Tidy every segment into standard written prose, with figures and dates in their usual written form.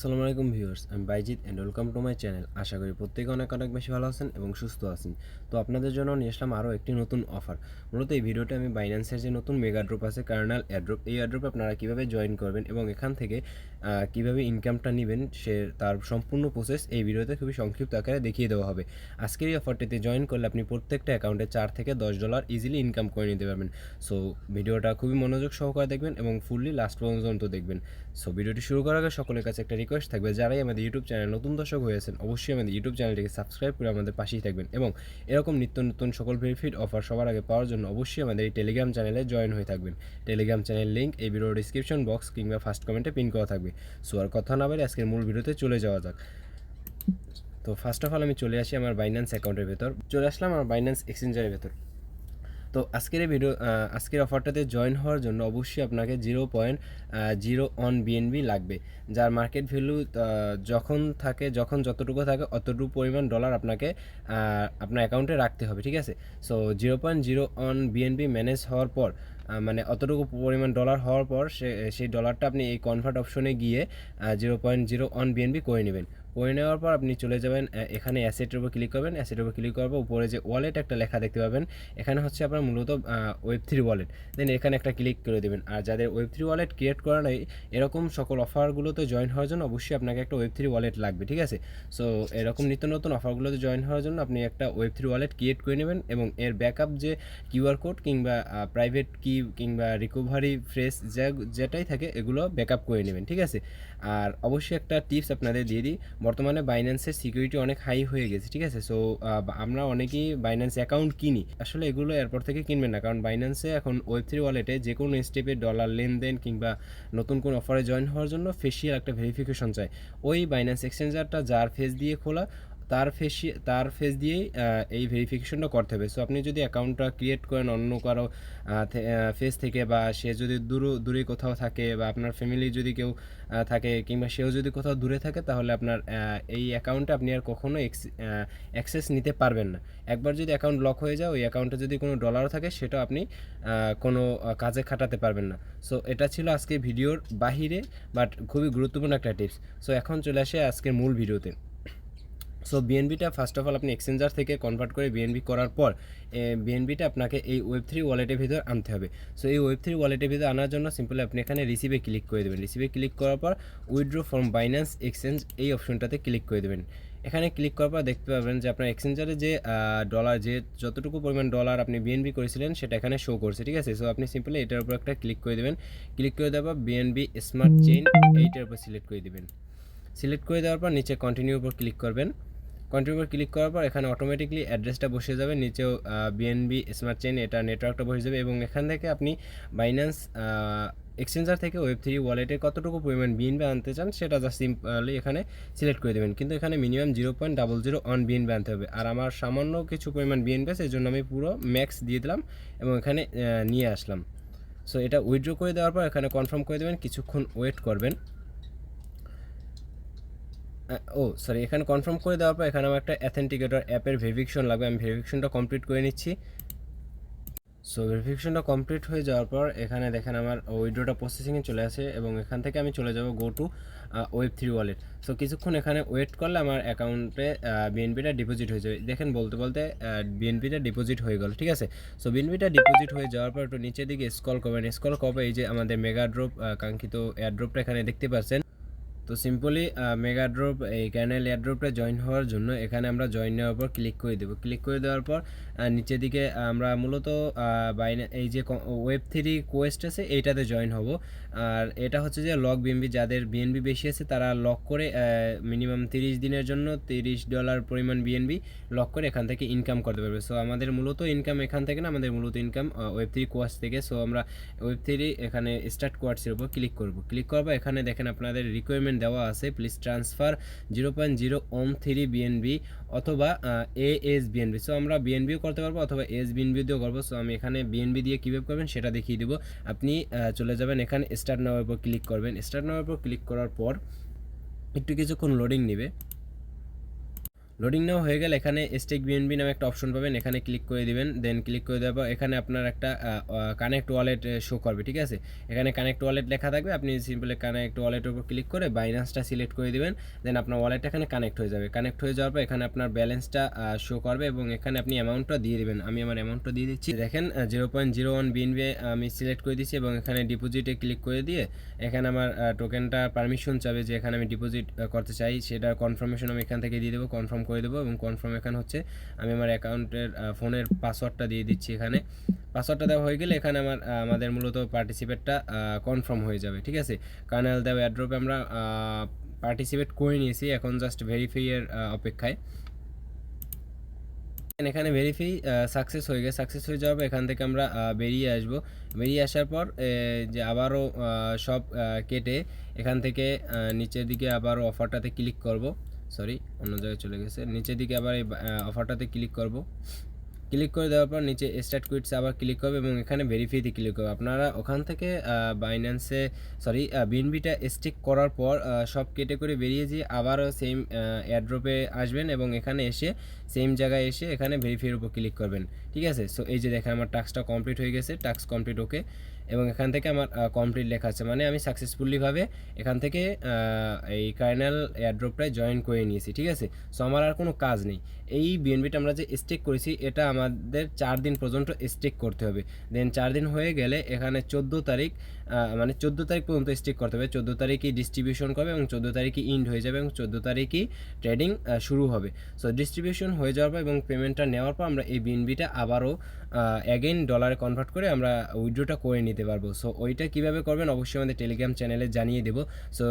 আসসালামু আলাইকুম ভিউয়ার্স, আমি Baijit and welcome to my channel. আশা করি প্রত্যেকে অনেক অনেক বেশি ভালো আছেন এবং সুস্থ আছেন। তো আপনাদের জন্য নিয়ে আসলাম আরও একটি নতুন অফার। মূলত এই ভিডিওতে আমি বাইন্যান্সের যে নতুন মেগা ড্রপ আছে, কার্নাল এয়ারড্রপ, এই এয়ারড্রপে আপনারা কীভাবে জয়েন করবেন এবং এখান থেকে কীভাবে ইনকামটা নেবেন তার সম্পূর্ণ প্রসেস এই ভিডিওতে খুবই সংক্ষিপ্ত আকারে দেখিয়ে দেওয়া হবে। আজকের এই অফারটিতে জয়েন করলে আপনি প্রত্যেকটা অ্যাকাউন্টে $4 থেকে $10 ইজিলি ইনকাম করে নিতে পারবেন। সো ভিডিওটা খুবই মনোযোগ সহকারে দেখবেন এবং ফুললি লাস্ট পর্যন্ত দেখবেন। সো ভিডিওটি শুরু করার আগে সকলের কাছে একটা রিকোয়েস্ট থাকবে, যারাই আমাদের ইউটিউব চ্যানেল নতুন দর্শক হয়েছেন অবশ্যই আমাদের ইউটিউব চ্যানেলটিকে সাবস্ক্রাইব করে আমাদের পাশেই থাকবেন এবং এরকম নিত্য নতুন সকল ভেরিফাইড অফার সবার আগে পাওয়ার জন্য অবশ্যই আমাদের এই টেলিগ্রাম চ্যানেলে জয়েন হয়ে থাকবেন। টেলিগ্রাম চ্যানেল লিঙ্ক এই ভিডিওর ডিসক্রিপশন বক্স কিংবা ফার্স্ট কমেন্টে পিন করা থাকবে। সো আর কথা না বলে আজকের মূল ভিডিওতে চলে যাওয়া যাক। তো ফার্স্ট অফ অল আমি চলে আসি আমার বাইন্যান্স অ্যাকাউন্টের ভেতর, চলে আসলাম আমার বাইন্যান্স এক্সচেঞ্জারের ভেতর। তো আজকের অফারটাতে জয়েন হওয়ার জন্য অবশ্যই আপনাকে 0.01 বিএনবি লাগবে, যার মার্কেট ভ্যালু যখন যতটুকু থাকে অতটুকু পরিমাণ ডলার আপনাকে আপনার অ্যাকাউন্টে রাখতে হবে, ঠিক আছে। সো 0.01 বিএনবি ম্যানেজ হওয়ার পর মানে অতটুকু পরিমাণ ডলার হওয়ার পর সেই ডলারটা আপনি এই কনভার্ট অপশনে গিয়ে 0.01 বিএনবি করে নেবেন। করে নেওয়ার পর আপনি চলে যাবেন এখানে অ্যাসেটের উপর ক্লিক করবেন। অ্যাসেটের উপর ক্লিক করার পর উপরে যে ওয়ালেট একটা লেখা দেখতে পাবেন, এখানে হচ্ছে আপনার মূলত ওয়েব3 ওয়ালেট, দেন এখানে একটা ক্লিক করে দেবেন। আর যাদের ওয়েব3 ওয়ালেট ক্রিয়েট করা নেই, এরকম সকল অফারগুলোতে জয়েন হওয়ার জন্য অবশ্যই আপনাকে একটা ওয়েব3 ওয়ালেট লাগবে, ঠিক আছে। সো এরকম নিত্য নতুন অফারগুলোতে জয়েন হওয়ার জন্য আপনি একটা ওয়েব3 ওয়ালেট ক্রিয়েট করে নেবেন এবং এর ব্যাকআপ যে কিউআর কোড কিংবা প্রাইভেট কি কিংবা রিকভারি ফ্রেস যেটাই থাকে এগুলো ব্যাকআপ করে নেবেন, ঠিক আছে। আর অবশ্যই একটা টিপস আপনাদের দিয়ে দিই, বর্তমানে বাইন্যান্সের সিকিউরিটি অনেক হাই হয়ে গেছে, ঠিক আছে। সো আমরা অনেকেই বাইন্যান্স অ্যাকাউন্ট কিনি, আসলে এগুলো এরপর থেকে কিনবেন না, কারণ বাইন্যান্সে এখন ওয়েব3 ওয়ালেটে যে কোনো স্টেপে ডলার লেনদেন কিংবা নতুন কোনো অফারে জয়েন হওয়ার জন্য ফেসিয়াল একটা ভেরিফিকেশন চাই। ওই বাইন্যান্স এক্সচেঞ্জারটা যার ফেস দিয়ে খোলা তার ফেস দিয়েই এই ভেরিফিকেশনটা করতে হবে। সো আপনি যদি অ্যাকাউন্টটা ক্রিয়েট করেন অন্য কারো ফেস থেকে, বা সে যদি দূরে কোথাও থাকে, বা আপনার ফ্যামিলি যদি কেউ থাকে কিংবা সেও যদি কোথাও দূরে থাকে, তাহলে আপনার এই অ্যাকাউন্টে আপনি আর কখনো অ্যাক্সেস নিতে পারবেন না। একবার যদি অ্যাকাউন্ট লক হয়ে যায়, ওই অ্যাকাউন্টে যদি কোনো ডলারও থাকে সেটা আপনি কোনো কাজে খাটাতে পারবেন না। সো এটা ছিল আজকে ভিডিওর বাহিরে বাট খুবই গুরুত্বপূর্ণ একটা টিপস। সো এখন চলে আসে আজকের মূল ভিডিওতে। সো বিএনবিটা ফার্স্ট অফ অল আপনি এক্সচেঞ্জার থেকে কনভার্ট করে বিএনবি করার পর বিএনবিটা আপনাকে এই ওয়েব3 ওয়ালেটের ভিতর আনতে হবে। সো এই ওয়েব3 ওয়ালেটের ভিতর আনার জন্য সিম্পলি আপনি এখানে রিসিভে ক্লিক করে দেবেন। রিসিভে ক্লিক করার পর উইথড্র ফ্রম বাইন্যান্স এক্সচেঞ্জ এই অপশনটাতে ক্লিক করে দেবেন। এখানে ক্লিক করার পর দেখতে পাবেন যে আপনার এক্সচেঞ্জারে যে ডলার যতটুকু পরিমাণ ডলার আপনি বিএনবি করেছিলেন সেটা এখানে শো করছে, ঠিক আছে। সো আপনি সিম্পলি এটার উপর একটা ক্লিক করে দেবেন। ক্লিক করে দেওয়ার পর বিএনবি স্মার্ট চেইন এইটার উপর সিলেক্ট করে দেবেন। সিলেক্ট করে দেওয়ার পর নিচে কন্টিনিউর উপর ক্লিক করবেন। কন্টিনিউর ক্লিক করার পর এখানে অটোমেটিকলি অ্যাড্রেসটা বসে যাবে, নিচেও বিএনবি স্মার্ট চেইন এটা নেটওয়ার্কটা বসে যাবে এবং এখান থেকে আপনি বাইন্যান্স এক্সচেঞ্জার থেকে ওয়েব3 ওয়ালেটে কতটুকু পরিমাণ বিএনবি আনতে চান সেটা জাস্ট সিম্পলি এখানে সিলেক্ট করে দেবেন। কিন্তু এখানে মিনিমাম 0.001 বিএনবি আনতে হবে, আর আমার সামান্য কিছু পরিমাণ বিএনবি আছে, এই জন্য আমি পুরো ম্যাক্স দিয়ে দিলাম এবং এখানে নিয়ে আসলাম। সো এটা উইথড্র করে দেওয়ার পর এখানে কনফার্ম করে দেবেন, কিছুক্ষণ ওয়েট করবেন। এখানে কনফার্ম করে দেওয়ার পর এখানে আমার একটা অ্যাথেন্টিকেটর অ্যাপের ভেরিফিকেশন লাগবে, আমি ভেরিফিকেশনটা কমপ্লিট করে নিচ্ছি। সো ভেরিফিকেশনটা কমপ্লিট হয়ে যাওয়ার পর এখানে দেখেন আমার উইথড্রটা প্রসেসিংয়ে চলে আসে এবং এখান থেকে আমি চলে যাব গো টু ওয়েব3 ওয়ালেট। সো কিছুক্ষণ এখানে ওয়েট করলে আমার অ্যাকাউন্টে বিএনপিটা ডিপোজিট হয়ে যাবে। দেখেন বলতে বলতে বিএনপিটা ডিপোজিট হয়ে গেল, ঠিক আছে। সো বিএনপিটা ডিপোজিট হয়ে যাওয়ার পর একটু নিচের দিকে স্ক্রল করবেন। স্ক্রল করবে এই যে আমাদের মেগা ড্রপ কাঙ্ক্ষিত এয়ারড্রপটা এখানে দেখতে পাচ্ছেন। তো সিম্পলি মেগা ড্রপ এই ক্যানেল এয়ারড্রপটা জয়েন হওয়ার জন্য এখানে আমরা জয়েন নেওয়ার পর ক্লিক করে দেবো। ক্লিক করে দেওয়ার পর নিচের দিকে আমরা মূলত এই যে ওয়েব3 কোয়েস্ট আছে এইটাতে জয়েন হব। আর এটা হচ্ছে যে লক বিএনবি, যাদের বিএনবি বেশি আছে তারা লক করে মিনিমাম 30 দিনের জন্য $30 পরিমাণ বিএনবি লক করে এখান থেকে ইনকাম করতে পারবে। সো আমাদের মূলত ইনকাম এখান থেকে না, আমাদের মূলত ইনকাম ওয়েব3 কোয়ার্স থেকে। সো আমরা ওয়েব3 এখানে স্টার্ট কোয়ার্সের উপর ক্লিক করব। ক্লিক করবো এখানে দেখেন আপনাদের রিকোয়ারমেন্ট দেওয়া আছে, প্লিজ ট্রান্সফার 0.013 বিএনবি অথবা এএস বিএনবি। সো আমরা বিএনবিও করতে পারবো অথবা এস বিএনবি দিয়েও করবো। সো আমি এখানে বিএনবি দিয়ে কীভাবে করবেন সেটা দেখিয়ে দেবো। আপনি চলে যাবেন এখানে স্টার্ট নেওয়ার উপর ক্লিক করবেন। স্টার্ট নেওয়ার উপর ক্লিক করার পর একটু কিছুক্ষণ লোডিং নেবে। লোডিং নেওয়া হয়ে গেলে এখানে স্টেক বিএনবি নামে একটা অপশন পাবেন, এখানে ক্লিক করে দিবেন। দেন ক্লিক করে দেওয়ার পর এখানে আপনার একটা কানেক্ট ওয়ালেট শো করবে, ঠিক আছে। এখানে কানেক্ট ওয়ালেট লেখা থাকবে, আপনি সিম্পলি কানেক্ট ওয়ালেটের উপর ক্লিক করে বাইন্যান্সটা সিলেক্ট করে দিবেন। দেন আপনার ওয়ালেটটা এখানে কানেক্ট হয়ে যাবে। কানেক্ট হয়ে যাওয়ার পর এখানে আপনার ব্যালেন্সটা শো করবে এবং এখানে আপনি অ্যামাউন্টটা দিয়ে দেবেন। আমি আমার অ্যামাউন্টটা দিয়ে দিচ্ছি। দেখেন 0.01 বিএনবি আমি সিলেক্ট করে দিচ্ছি এবং এখানে ডিপোজিটে ক্লিক করে দিয়ে এখানে আমার টোকেনটা পারমিশন চাবে যে এখানে আমি ডিপোজিট করতে চাই, সেটার কনফার্মেশন আমি এখান থেকে দিয়ে দেবো, কনফার্ম করে দেবো। এবং কনফার্ম এখানে হচ্ছে আমি আমার অ্যাকাউন্টের ফোনের পাসওয়ার্ডটা দিয়ে দিচ্ছি। এখানে পাসওয়ার্ডটা দেওয়া হয়ে গেলে এখানে আমাদের মূলত পার্টিসিপেটটা কনফার্ম হয়ে যাবে, ঠিক আছে। কার্নেল দেওয়া এয়ারড্রপে আমরা পার্টিসিপেট করে নিয়েছি, এখন জাস্ট ভেরিফাইয়ের অপেক্ষায়। এখানে ভেরিফাই সাকসেস হয়ে গেছে। সাকসেস হয়ে যাওয়ার পর এখান থেকে আমরা বেরিয়ে আসব। বেরিয়ে আসার পর যে আবারও সব কেটে এখান থেকে নিচের দিকে আবারও অফারটাতে ক্লিক করব। সরি, অন্য জায়গায় চলে গেছে। নিচের দিকে আবার এই অফারটাতে ক্লিক করব। ক্লিক করে দেওয়ার পর নিচে স্টার্ট কুইটসে আবার ক্লিক করবে এবং এখানে ভেরিফাইতে ক্লিক করবে। আপনারা ওখান থেকে বাইন্যান্সে বিএনবিটা স্টিক করার পর সব কেটে করে বেরিয়ে যেয়ে আবারও সেম এয়ারড্রপে আসবেন এবং এখানে এসে সেম জায়গায় এসে এখানে ভেরিফাইয়ের উপর ক্লিক করবেন, ঠিক আছে। সো এই যে দেখেন আমার টাস্কটা কমপ্লিট হয়ে গেছে, টাস্ক কমপ্লিট ওকে। এবং এখান থেকে আমার কমপ্লিট লেখা আছে, মানে আমি সাকসেসফুলিভাবে এখান থেকে এই কার্নেল এয়ারড্রপটায় জয়েন করে নিয়েছি, ঠিক আছে। সো আমার আর কোনো কাজ নেই। এই বিএনবিটা আমরা যে স্টেক করেছি এটা আমাদের 4 দিন পর্যন্ত স্টেক করতে হবে। দেন 4 দিন হয়ে গেলে এখানে 14 তারিখ মানে 14 তারিখ পর্যন্ত স্টেক করতে হবে। 14 তারিখই ডিস্ট্রিবিউশন করবে এবং 14 তারিখই ইন্ড হয়ে যাবে এবং 14 তারিখই ট্রেডিং শুরু হবে। সো ডিস্ট্রিবিউশন হয়ে যাওয়ার পর এবং পেমেন্টটা নেওয়ার পর আমরা এই বিএনবিটা আবারও অ্যাগেন ডলারে কনভার্ট করে আমরা উইথড্রটা করে নিতে পারবো। সো ওইটা কীভাবে করবেন অবশ্যই আমাদের টেলিগ্রাম চ্যানেলে জানিয়ে দেবো। সো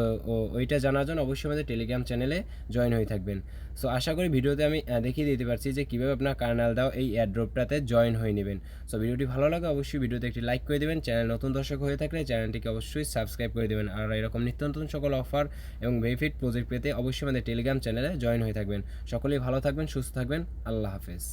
ওইটা জানার জন্য অবশ্যই আমাদের টেলিগ্রাম চ্যানেলে জয়েন হয়ে থাকবেন। সো আশা করি ভিডিওতে আমি দেখিয়ে দিতে পারছি যে কীভাবে আপনার কার্নেল দাও এই এয়ারড্রপটাতে জয়েন হয়ে নেবেন। সো ভিডিওটি ভালো লাগে অবশ্যই ভিডিওতে একটি লাইক করে দেবেন। চ্যানেল নতুন দর্শক হয়ে থাকলে চ্যানেলটিকে অবশ্যই সাবস্ক্রাইব করে দেবেন। আর এরকম নিত্য নতুন সকল অফার এবং বেনিফিট প্রজেক্ট পেতে অবশ্যই আমাদের টেলিগ্রাম চ্যানেলে জয়েন হয়ে থাকবেন। সকলেই ভালো থাকবেন, সুস্থ থাকবেন। আল্লাহ হাফেজ।